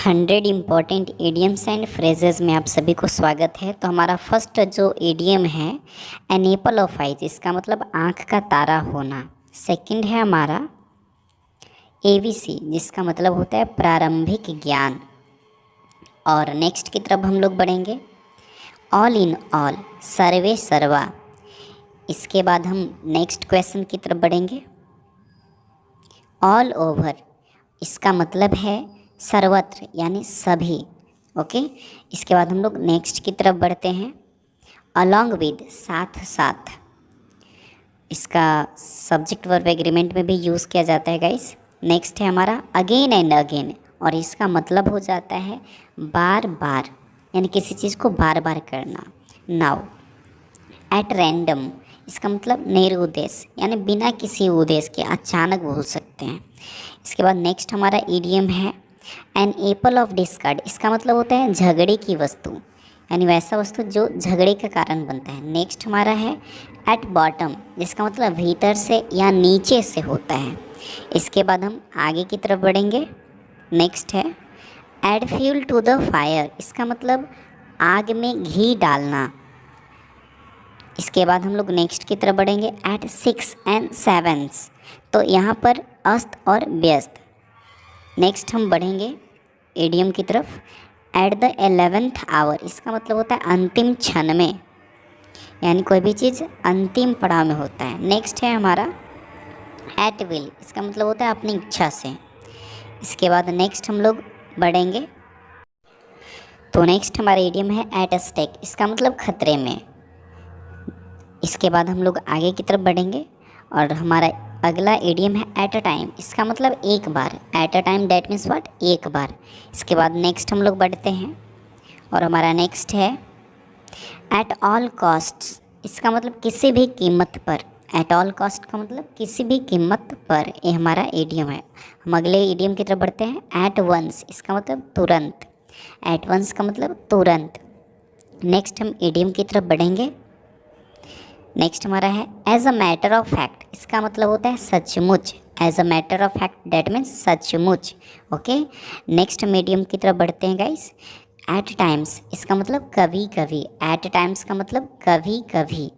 100 important idioms and phrases में आप सभी को स्वागत है। तो हमारा फर्स्ट जो इडियम है एन एपल ऑफ आइज, इसका मतलब आँख का तारा होना। सेकंड है हमारा एबीसी, जिसका मतलब होता है प्रारंभिक ज्ञान। और नेक्स्ट की तरफ हम लोग बढ़ेंगे ऑल इन ऑल, सर्वे सर्वा। इसके बाद हम नेक्स्ट क्वेश्चन की तरफ बढ़ेंगे ऑल ओवर, इसका मतलब है सर्वत्र यानी सभी। ओके, इसके बाद हम लोग नेक्स्ट की तरफ बढ़ते हैं अलॉन्ग विद, साथ साथ। इसका सब्जेक्ट वर्ब एग्रीमेंट में भी यूज़ किया जाता है गाइस। नेक्स्ट है हमारा अगेन एंड अगेन, और इसका मतलब हो जाता है बार बार, यानी किसी चीज़ को बार बार करना। नाउ एट रैंडम, इसका मतलब निरुद्देश्य, यानी बिना किसी उद्देश्य के अचानक बोल सकते हैं। इसके बाद नेक्स्ट हमारा इडियम है एन एपल ऑफ डिस्कार्ड, इसका मतलब होता है झगड़े की वस्तु, यानी वैसा वस्तु जो झगड़े का कारण बनता है। नेक्स्ट हमारा है एट बॉटम, जिसका मतलब भीतर से या नीचे से होता है। इसके बाद हम आगे की तरफ बढ़ेंगे। नेक्स्ट है add fuel to the fire, इसका मतलब आग में घी डालना। इसके बाद हम लोग नेक्स्ट की तरफ बढ़ेंगे एट 6 and 7, तो यहाँ पर अस्त और व्यस्त। नेक्स्ट हम बढ़ेंगे इडियम की तरफ एट द 11th आवर, इसका मतलब होता है अंतिम क्षण में, यानी कोई भी चीज़ अंतिम पड़ाव में होता है। नेक्स्ट है हमारा एट विल, इसका मतलब होता है अपनी इच्छा से। इसके बाद नेक्स्ट हम लोग बढ़ेंगे, तो नेक्स्ट हमारा इडियम है एट स्टेक, इसका मतलब खतरे में। इसके बाद हम लोग आगे की तरफ बढ़ेंगे और हमारा अगला इडियम है एट अ टाइम, इसका मतलब एक बार। At a time that means what, एक बार। इसके बाद नेक्स्ट हम लोग बढ़ते हैं और हमारा नेक्स्ट है एट ऑल कॉस्ट्स, इसका मतलब किसी भी कीमत पर। एट ऑल कॉस्ट का मतलब किसी भी कीमत पर, ये हमारा इडियम है। हम अगले इडियम की तरफ बढ़ते हैं एट वंस, इसका मतलब तुरंत। एट वंस का मतलब तुरंत। नेक्स्ट हम इडियम की तरफ बढ़ेंगे। नेक्स्ट हमारा है as a matter of fact, इसका मतलब होता है सचमुच। As a matter of fact that means सचमुच। ओके, नेक्स्ट मीडियम की तरफ बढ़ते हैं गाइस। एट टाइम्स, इसका मतलब कभी कभी। एट टाइम्स का मतलब कभी कभी।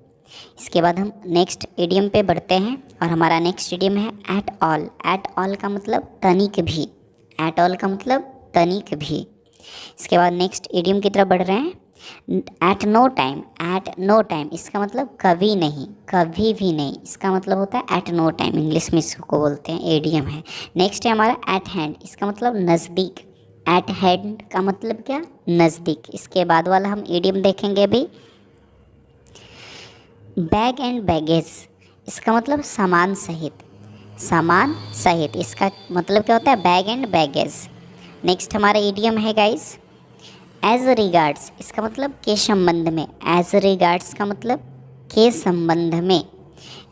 इसके बाद हम नेक्स्ट इडियम पे बढ़ते हैं और हमारा नेक्स्ट इडियम है एट ऑल। एट ऑल का मतलब तनिक भी। एट ऑल का मतलब तनिक भी। इसके बाद नेक्स्ट इडियम की तरफ बढ़ रहे हैं at no time. At no time, इसका मतलब कभी नहीं, कभी भी नहीं, इसका मतलब होता है एट नो टाइम। इंग्लिश में इसको बोलते हैं, एडियम है। नेक्स्ट है हमारा एट हैंड, इसका मतलब नज़दीक। एट हैंड का मतलब क्या, नज़दीक। इसके बाद वाला हम एडियम देखेंगे अभी बैग एंड बैगेज, इसका मतलब सामान सहित। सामान सहित, इसका मतलब क्या होता है बैग एंड बैगेज। नेक्स्ट हमारा इडियम है गाइस एज रिगार्ड्स, इसका मतलब के संबंध में। एज रिगार्ड्स का मतलब के संबंध में।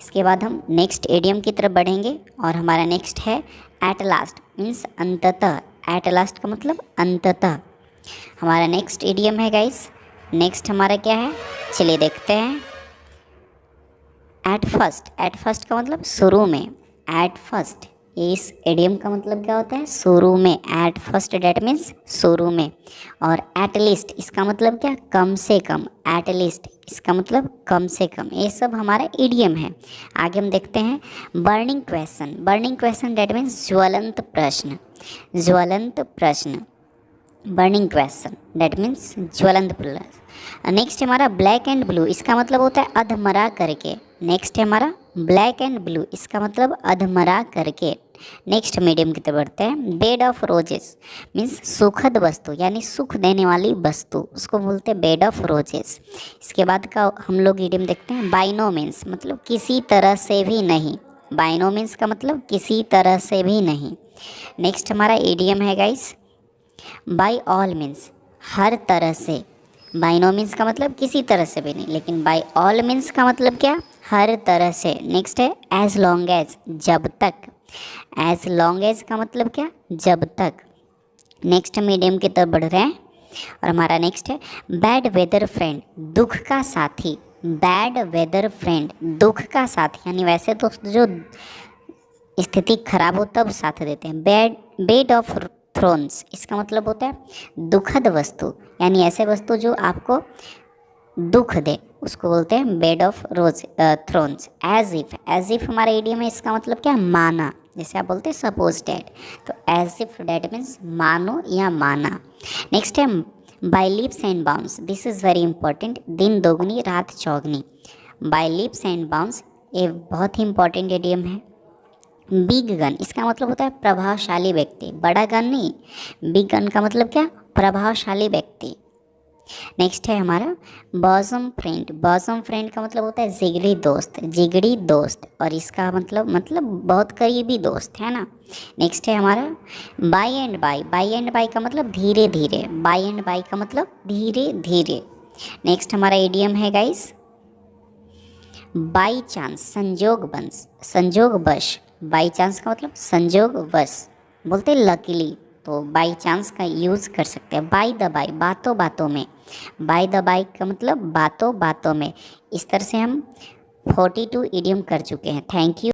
इसके बाद हम नेक्स्ट इडियम की तरफ बढ़ेंगे और हमारा नेक्स्ट है एट लास्ट, मीन्स अंततः। एट लास्ट का मतलब अंततः। हमारा नेक्स्ट इडियम है गाइस, नेक्स्ट हमारा क्या है, चलिए देखते हैं। एट फर्स्ट, एट फर्स्ट का मतलब शुरू में। एट फर्स्ट, इस इडियम का मतलब क्या होता है, शुरू में। एट फर्स्ट डेट मीन्स शुरू में। और एट लीस्ट, इसका मतलब क्या, कम से कम। एट लीस्ट, इसका मतलब कम से कम। ये सब हमारा इडियम है। आगे हम देखते हैं burning question. Burning question that means ज्वलंत प्रश्न। ज्वलंत प्रश्न, बर्निंग क्वेश्चन डेट मीन्स ज्वलंत प्रश्न। नेक्स्ट हमारा ब्लैक एंड ब्लू, इसका मतलब होता है अधमरा करके। नेक्स्ट है हमारा ब्लैक एंड ब्लू, इसका मतलब अधमरा करके। नेक्स्ट मीडियम की तरफ बढ़ते हैं बेड ऑफ रोजेस, मीन्स सुखद वस्तु, यानी सुख देने वाली वस्तु, उसको बोलते हैं बेड ऑफ रोजेस। इसके बाद का हम लोग इडियम देखते हैं बाय नो मीन्स, मतलब किसी तरह से भी नहीं। बाय नो मीन्स का मतलब किसी तरह से भी नहीं। नेक्स्ट हमारा इडियम है गाइस बाय ऑल मीन्स, हर तरह से। बाय नो मीन्स का मतलब किसी तरह से भी नहीं, लेकिन बाय ऑल मीन्स का मतलब क्या, हर तरह से। नेक्स्ट है एज लॉन्ग एज, जब तक। एज लॉन्ग एज का मतलब क्या, जब तक। नेक्स्ट मीडियम की तरफ बढ़ रहे हैं और हमारा नेक्स्ट है बैड वेदर फ्रेंड, दुख का साथी। बैड वेदर फ्रेंड, दुख का साथी, यानी वैसे तो जो स्थिति खराब हो तब साथ देते हैं। बेड ऑफ थ्रोन्स, इसका मतलब होता है दुखद वस्तु, यानी ऐसे वस्तु जो आपको दुख दे, उसको बोलते हैं bed of rose thrones. As if हमारा इडियम है, इसका मतलब क्या, माना। जैसे आप बोलते हैं सपोज डैट, तो एज इफ डैट मीन्स मानो या माना। नेक्स्ट है by leaps and bounds, this is very important, दिन दोगुनी रात चौगनी। बाय लीप्स एंड बाउंड्स ये बहुत ही इंपॉर्टेंट इडियम है। बिग गन, इसका मतलब होता है प्रभावशाली व्यक्ति, बड़ा गन नहीं, बिग गन का मतलब क्या, प्रभावशाली व्यक्ति। नेक्स्ट है हमारा बॉसम फ्रेंड, बॉसम फ्रेंड का मतलब होता है जिगरी दोस्त, जिगरी दोस्त, और इसका मतलब बहुत करीबी दोस्त है ना। नेक्स्ट है हमारा by and by, by and by का मतलब धीरे धीरे, बाई एंड बाई का मतलब धीरे धीरे। नेक्स्ट हमारा इडियम है गाइस बाई चांस, संजोगवश, संजोगवश, बाई चांस का मतलब संजोगवश, बोलते हैं लकीली, तो बाई चांस का यूज़ कर सकते हैं। बाय द बाय, बातों बातों में, बाय द बाय का मतलब बातों बातों में। इस तरह से हम 42 इडियम कर चुके हैं। Thank you.